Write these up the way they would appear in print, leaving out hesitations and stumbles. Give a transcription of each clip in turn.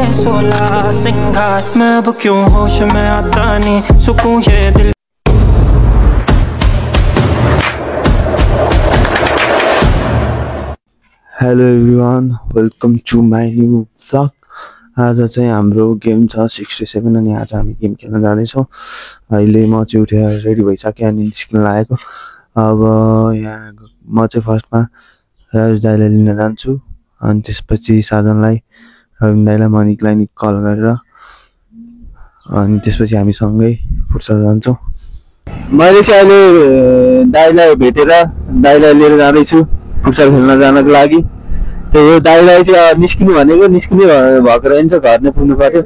तेरे 16 सिंगार, मैं अब क्यों होश में आता नहीं, सुकून ये दिल। Hello everyone, welcome to my new vlog. आज चाहिँ हाम्रो गेम छ 67 अनि आज हामी गेम खेल्न जाँदैछौँ। अहिले म चाहिँ उठेर रेडी भइसकेँ अनि निस्किन लागेको। अब यहाँ म चाहिँ फर्स्टमा राज दाइलाई लिन जान्छु अनि त्यसपछि साधनलाई, रविन दाइलाई, मनिकलाई नि कल गरेर अनि त्यसपछि हामी सँगै फुटसल जान्छौँ। मैले चाहिँ अहिले दाइलाई भेटेर दाइलाई लिएर जाँदैछु फुटसल खेल्न जानको लागि। त्यही हो, दाइलाई चाहिँ निस्किनु भनेको निस्किने भएको रहेछ, घर नै पुग्नु पर्यो।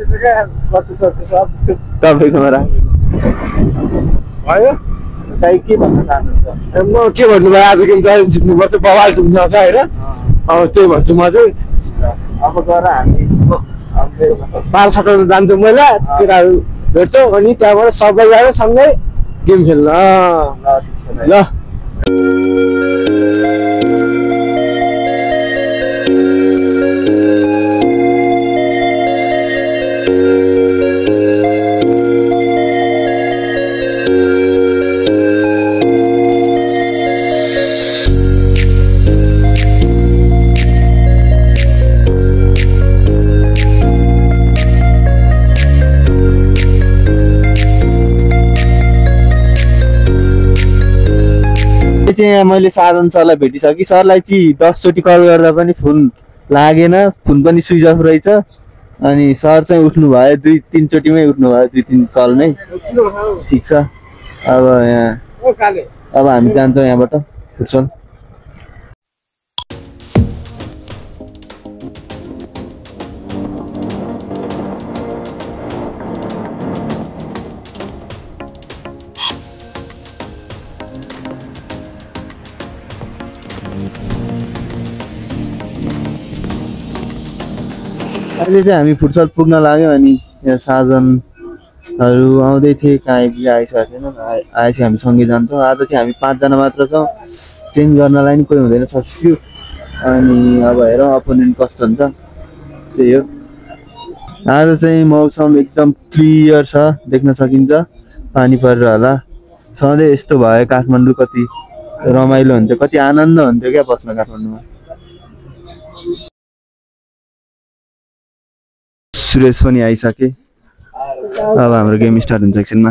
तपाईँकोमा भयो दाइ, के भन्न चाहनुहुन्छ? म के भन्नु भयो, आज गेम त जित्नुपर्छ, बवाल टुङ्छ होइन। अब त्यही भन्छु म चाहिँ। अब गएर हामी 12-17 जान्छौँ, मैले केटाहरू भेट्छौँ अनि त्यहाँबाट सबैजना सँगै गेम खेल्न ल। चाहिँ मैले साधन सरलाई भेटिसकेँ। सरलाई चाहिँ 10 चोटि कल गर्दा पनि फोन लागेन, फोन पनि स्विच अफ रहेछ। अनि सर चाहिँ उठ्नु भयो, 2-3 चोटिमै उठ्नु भयो, 2-3 कलमै। ठिक छ। अब यहाँ अब हामी जान्छौँ यहाँबाट फुटसल। अहिले चाहिँ हामी फुटसल पुग्न लाग्यौँ अनि यहाँ साधनहरू आउँदै थिए, कहाँ आइसकेको छैन। आएपछि हामी सँगै जान्छौँ। आज चाहिँ हामी 5 जना मात्र छौँ, चेन्ज गर्नलाई नि कोही हुँदैन सब्स्टिट्युट। अनि अब हेरौँ अपोनेन्ट कस्तो हुन्छ, त्यही हो। आज चाहिँ मौसम एकदम क्लियर छ, देख्न सकिन्छ। पानी परेर होला, सधैँ यस्तो भयो काठमाडौँ, कति रमाइलो हुन्थ्यो, कति आनन्द हुन्थ्यो क्या बस्न काठमाडौँमा। सुरेश पनि आइसके। अब हाम्रो गेम स्टार्ट हुन्छ एकछिनमा।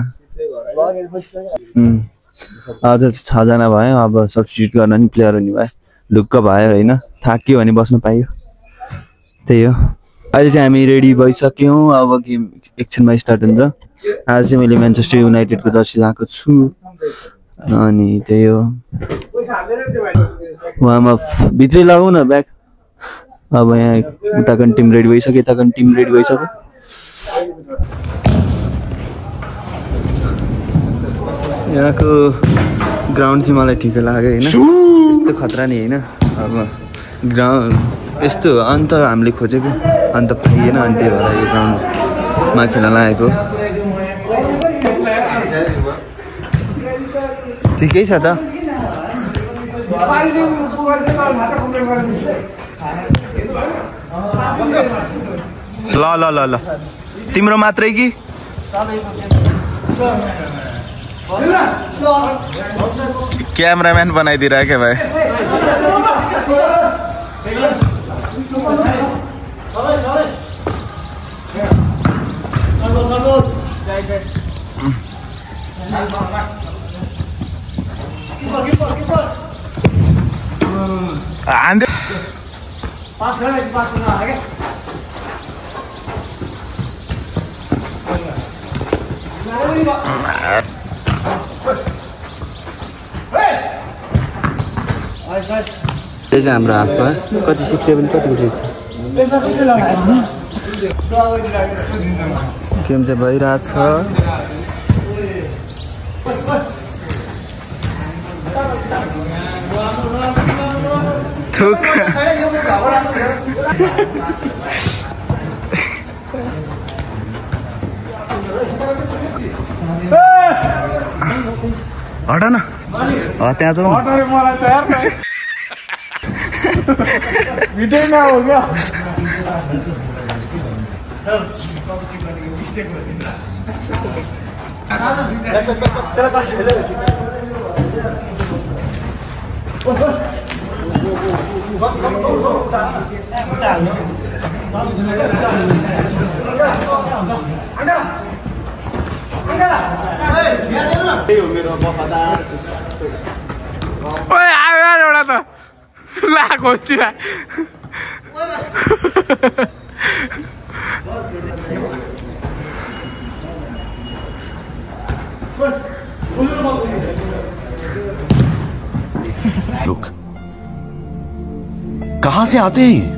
आज 6 जना भयो, अब सब्स्टिट्युट गर्न नि प्लेयर हुने भयो, ढुक्क भयो होइन, थाक्यो भने बस्न पाइयो, त्यही हो। अहिले चाहिँ हामी रेडी भइसक्यौँ, अब गेम एकछिनमा स्टार्ट हुन्छ। आज चाहिँ मैले म्यान्चेस्टर युनाइटेडको जर्सी लगाएको छु अनि त्यही हो। उहाँमा भित्रै लगाउँ न ब्याग। अब यहाँ उताको टिम रेडी भइसक्यो, यताको टिम रेडी भइसक्यो। यहाँको ग्राउन्ड चाहिँ मलाई ठिकै लाग्यो होइन, यस्तो खतरा नि होइन। अब ग्राउन्ड यस्तो अन्त हामीले खोजेको अन्त पाइएन, अनि त्यही भएर यो ग्राउन्डमा खेल्न लागेको। ठिकै छ त। ल ल ल ल तिम्रो मात्रै कि क्यामेराम्यान बनाइदिएर क्या भाइ। त्यो चाहिँ हाम्रो हाफमा कति 6-7 कति उठेको छ। गेम चाहिँ भइरहेछ। थुक हटा न, त्यहाँ जाऊ न। भिडियो में हो गया ओए आयो यार एउटा त ला खोस्तिर रुक कहां से आते हैं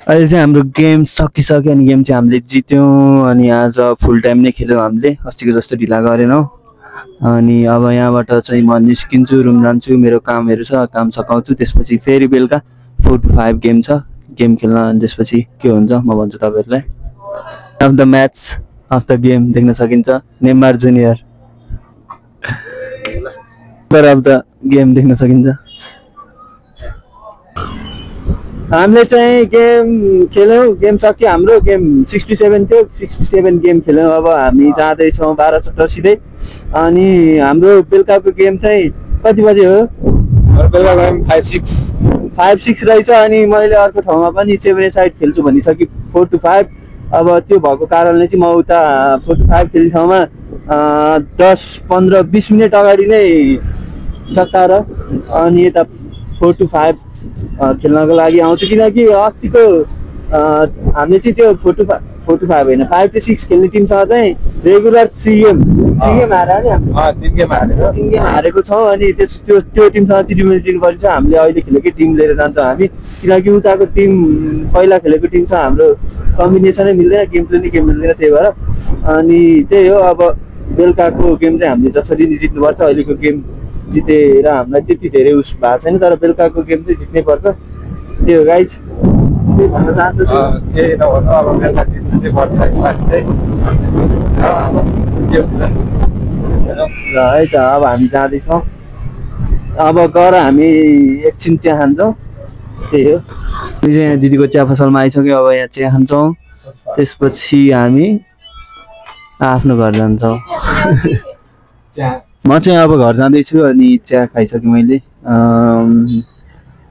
अहिले चाहिँ हाम्रो गेम सकिसक्यो अनि गेम चाहिँ हामीले जित्यौँ अनि आज फुल टाइम नै खेल्यौँ हामीले अस्तिको जस्तो ढिला गरेनौँ अनि अब यहाँबाट चाहिँ म निस्किन्छु रुम जान्छु मेरो कामहरू छ काम सकाउँछु त्यसपछि फेरि बेलुका 4 to 5 गेम छ गेम खेल्न अनि त्यसपछि के हुन्छ म भन्छु तपाईँहरूलाई of the match of the game देख्न सकिन्छ Neymar junior of the game देख्न सकिन्छ हामीले चाहिँ गेम खेल्यौँ गेम सक्यो हाम्रो गेम 67 थियो 67 गेम खेल्यौँ अब हामी जाँदैछौँ 12 सट्टा सिधै अनि हाम्रो बेलुकाको गेम चाहिँ कति बजे हो बेलुका गेम 5-6 रहेछ अनि मैले अर्को ठाउँमा पनि 7 साइड खेल्छु भनिसकेँ 4 to 5 अब त्यो भएको कारणले चाहिँ म उता 4 to 5 खेल्ने ठाउँमा 10-15-20 मिनट अगाडि नै सकाएर अनि यता 4 to 5 खेल्नको लागि आउँछु किनकि अस्तिको हामीले चाहिँ त्यो 4 to 5 होइन 5 to 6 खेल्ने टिमसँग चाहिँ रेगुलर 3 गेम हार्यो नि हामी 3 गेम हारेको छौँ अनि त्यो टिमसँग चाहिँ रिमेन्ज दिनुपर्छ हामीले अहिले खेलेकै टिम लिएर जान्छौँ हामी किनकि उताको टिम पहिला खेलेको टिम छ हाम्रो कम्बिनेसनै मिल्दैन गेम प्ले नै गेम मिल्दैन त्यही भएर अनि त्यही हो अब बेलुकाको गेम चाहिँ हामीले जसरी नि जित्नुपर्छ अहिलेको गेम जितेर हामीलाई त्यति धेरै उस भएको छैन तर बेलुकाको गेम चाहिँ जित्नै पर्छ त्यही हो गाइज भन्न चाहन्छु केही नभन्नु अब बेलुका जित्नु चाहिँ पर्छ यसमा चाहिँ र है त अब हामी जाँदैछौँ अब गएर हामी एकछिन चिया खान्छौँ त्यही हो यहाँ दिदीको चिया पसलमा आइसक्यो अब यहाँ चिया खान्छौँ त्यसपछि हामी आफ्नो घर जान्छौँ म चाहिँ अब घर जाँदैछु अनि चिया खाइसकेँ मैले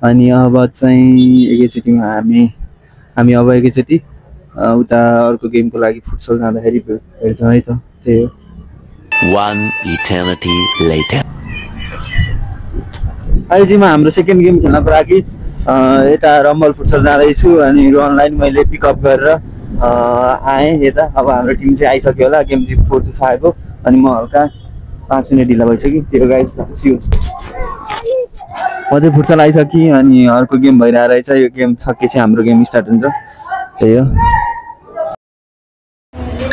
अनि अब चाहिँ एकैचोटिमा हामी अब एकैचोटि उता अर्को गेमको लागि फुटसल जाँदाखेरि हेर्छौँ है त त्यही हो One eternity later. अहिले चाहिँ म हाम्रो सेकेन्ड गेम खेल्नको लागि यता रम्बल फुटसल जाँदैछु अनि अनलाइन मैले पिकअप गरेर आएँ यता अब हाम्रो टिम चाहिँ आइसक्यो होला गेम चाहिँ 4 to 5 हो अनि म हल्का 5 मिनट ढिला भइसक्यो त्यो गाइस सियो म चाहिँ फुटसल आइसकेँ अनि अर्को गेम भइरहेको रहेछ यो गेम सकेपछि हाम्रो गेम स्टार्ट हुन्छ त्यही हो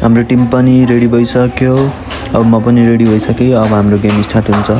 हाम्रो टिम पनि रेडी भइसक्यो अब म पनि रेडी भइसकेँ अब हाम्रो गेम स्टार्ट हुन्छ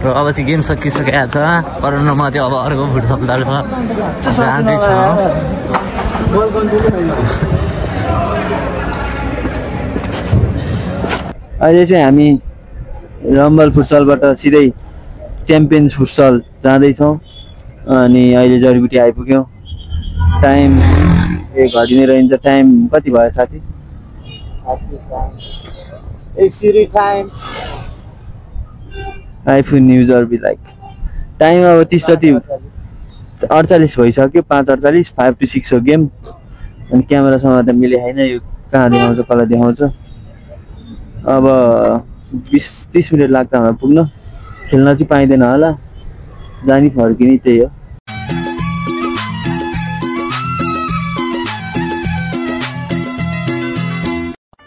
र अब चाहिँ गेम सकिसकेको छ करोनामा चाहिँ अब अर्को फुटबलतर्फ जाँदैछ अहिले चाहिँ हामी रम्बल फुटसलबाट सिधै च्याम्पियन्स फुटसल जाँदैछौँ अनि अहिले जडीबुटी आइपुग्यौँ टाइम घडी नै रहन्छ टाइम कति भयो साथी आइफोन न्युजर बी लाइक टाइम अब 30 जति 48 भइसक्यो 5:48 5 to 6 हो गेम अनि क्यामेरासँग त मिले होइन यो कहाँ देखाउँछ कसलाई देखाउँछ अब 20-30 मिनट लाग्छ हामीलाई पुग्न खेल्न चाहिँ पाइँदैन होला जानी फर्किने त्यही हो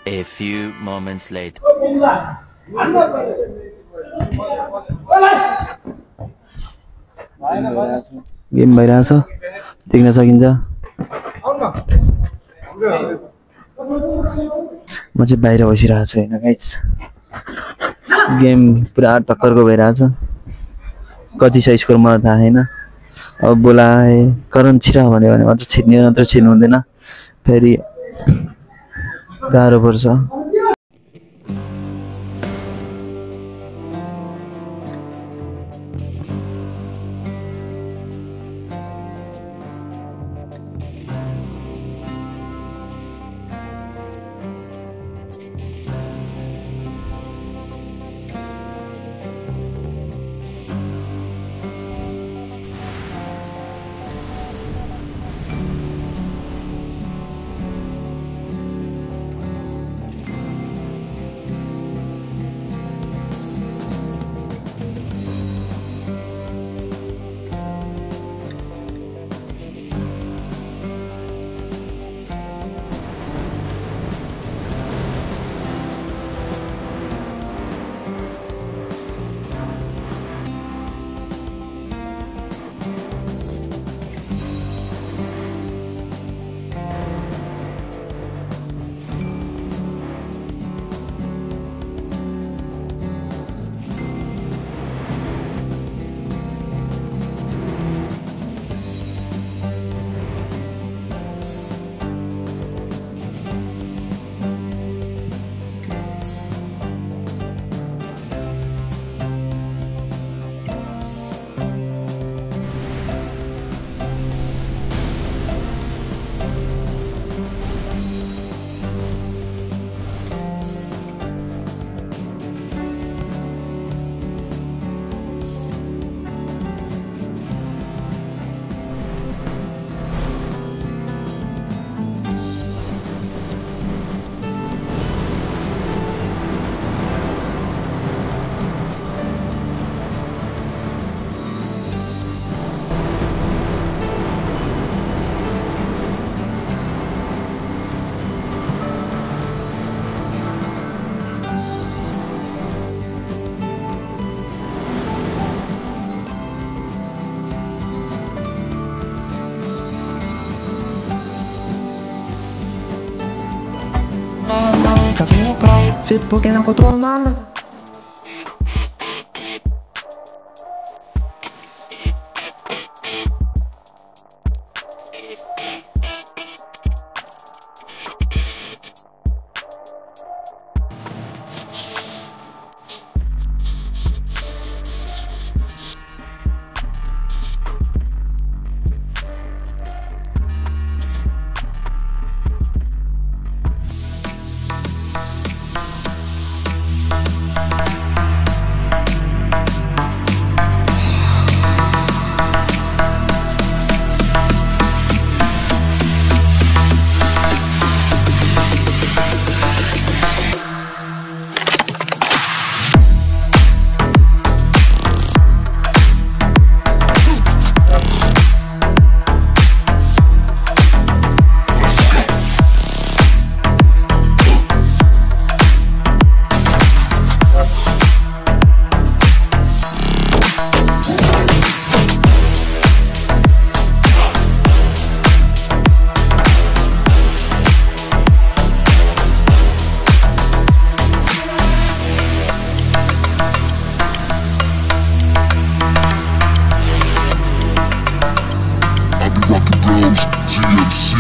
A few moments later. Game भइरहेछ देख्न सकिन्छ म चाहिँ बाहिर बसिरहेको छु होइन गाइस गेम पुरा टक्करको भइरहेछ कति छ स्कोर मलाई थाहा छैन अब बोलाए करण छिरा भन्यो भने मात्र छिर्ने नत्र छिर्नु हुँदैन फेरि गाह्रो पर्छ Se porque não controla nada. Dubs, TNC.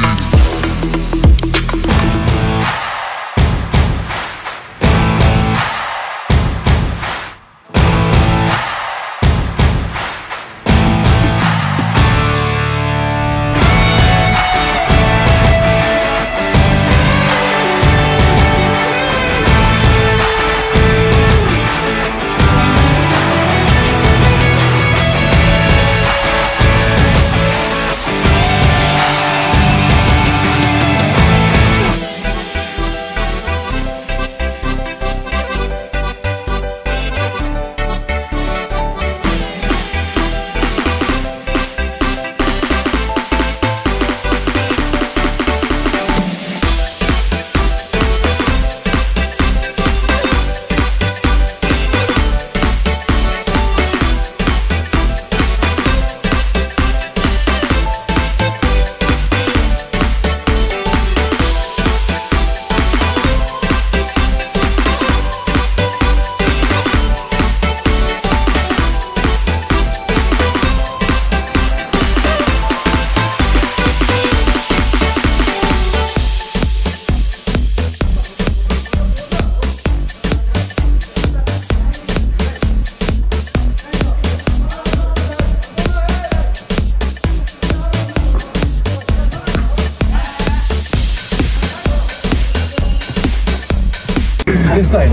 त्यस्तो हैन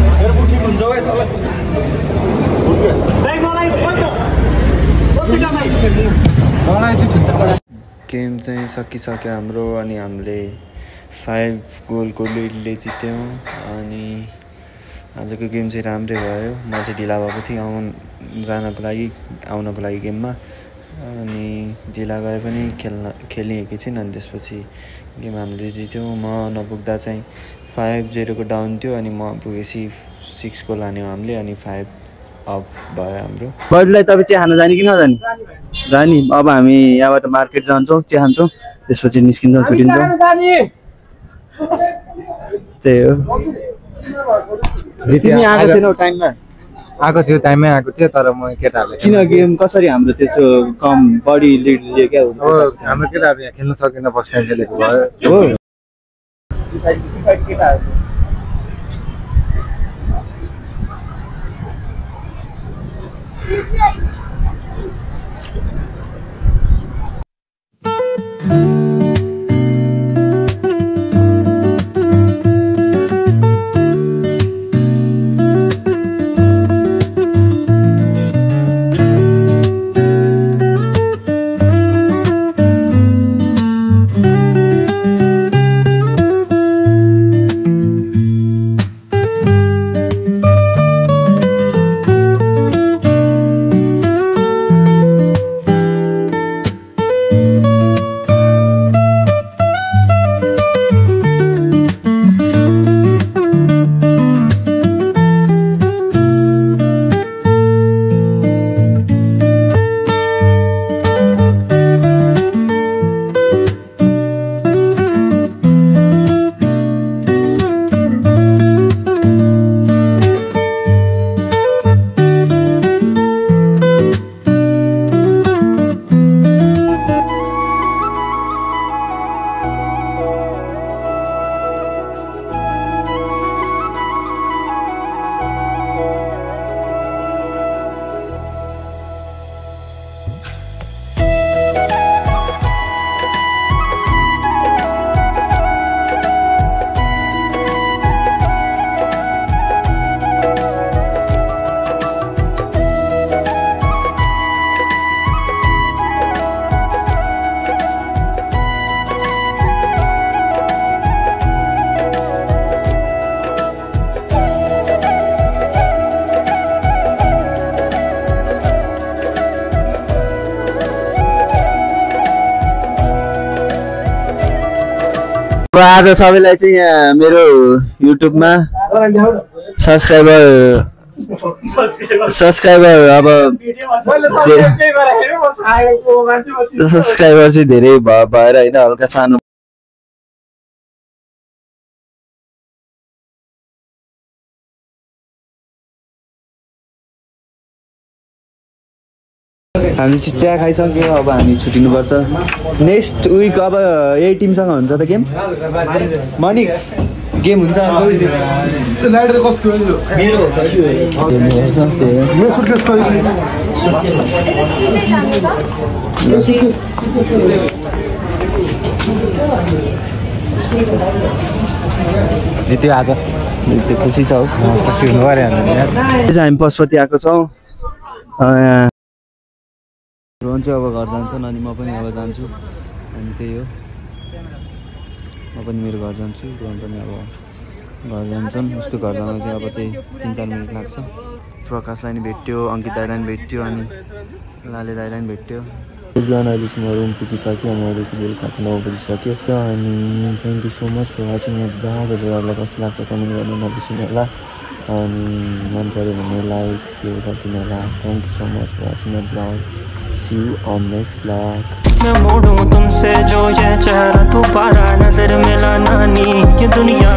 गेम चाहिँ सकिसक्यो हाम्रो अनि हामीले 5 गोलको लिडले जित्यौँ अनि आजको गेम चाहिँ राम्रै भयो। म चाहिँ ढिला भएको थिएँ आउनको लागि गेममा अनि ढिला गए पनि खेल्ने एकैछिन अनि त्यसपछि गेम हामीले जित्यौँ। म नपुग्दा चाहिँ 5-0 को डाउन थियो अनि म पुगेपछि 6 गोल हान्यौँ हामीले अनि 5 अफ भयो हाम्रो। बडीलाई तपाईँ चिया खान जाने कि नजाने? जाने। अब हामी यहाँबाट मार्केट जान्छौँ, चिया खान्छौँ, त्यसपछि निस्किन्छौँ, छुटिन्छौँ। त्यही हो। तिमी आएको थिएनौ टाइममा? आएको थियो, टाइममै आएको थियो, तर म केटाहरूले किन गेम कसरी हाम्रो त्यसो कम बडी लिड लियो क्या? हाम्रो केटाहरू यहाँ खेल्न सकेन, फर्स्ट टाइम खेलेको भयो हो। आज सबैलाई चाहिँ यहाँ मेरो युट्युबमा सब्सक्राइबर अब सब्सक्राइबर चाहिँ धेरै भएर होइन हल्का सानो हामी चाहिँ चिया खाइसक्यो अब हामी छुट्टिनुपर्छ नेक्स्ट विक अब यही टिमसँग हुन्छ त गेम मनिक्स गेम हुन्छ लाइटर कसको जित्यो आज जित्यो खुसी छ हौ खुसी हुनु पर्यो हामी पशुपति आएको छौँ रोहन चाहिँ अब घर जान्छन् अनि म पनि अब जान्छु अनि त्यही हो म पनि मेरो घर जान्छु रोहन पनि अब घर जान्छन् उसको घर जान चाहिँ अब त्यही 3-4 मिनट लाग्छ प्रकाशलाई नि भेट्यो अङ्कित दाइलाई नि भेट्यो अनि लाले दाइलाई नि भेट्यो बिहान अहिलेसम्म रुम पुगिसक्यो अनि अहिले चाहिँ बेलुका 9 बजिसक्यो अनि thank you so much for watching भिडियोहरूलाई कस्तो लाग्छ कमेन्ट गर्नु नबिर्सिनु होला अनि मन पऱ्यो भने लाइक सेयर गरिदिनु होला thank you so much for watching my blog see you on next blog मैं मोड़ूं तुमसे जो ये चेहरा दोबारा नजर मिला नानी ये दुनिया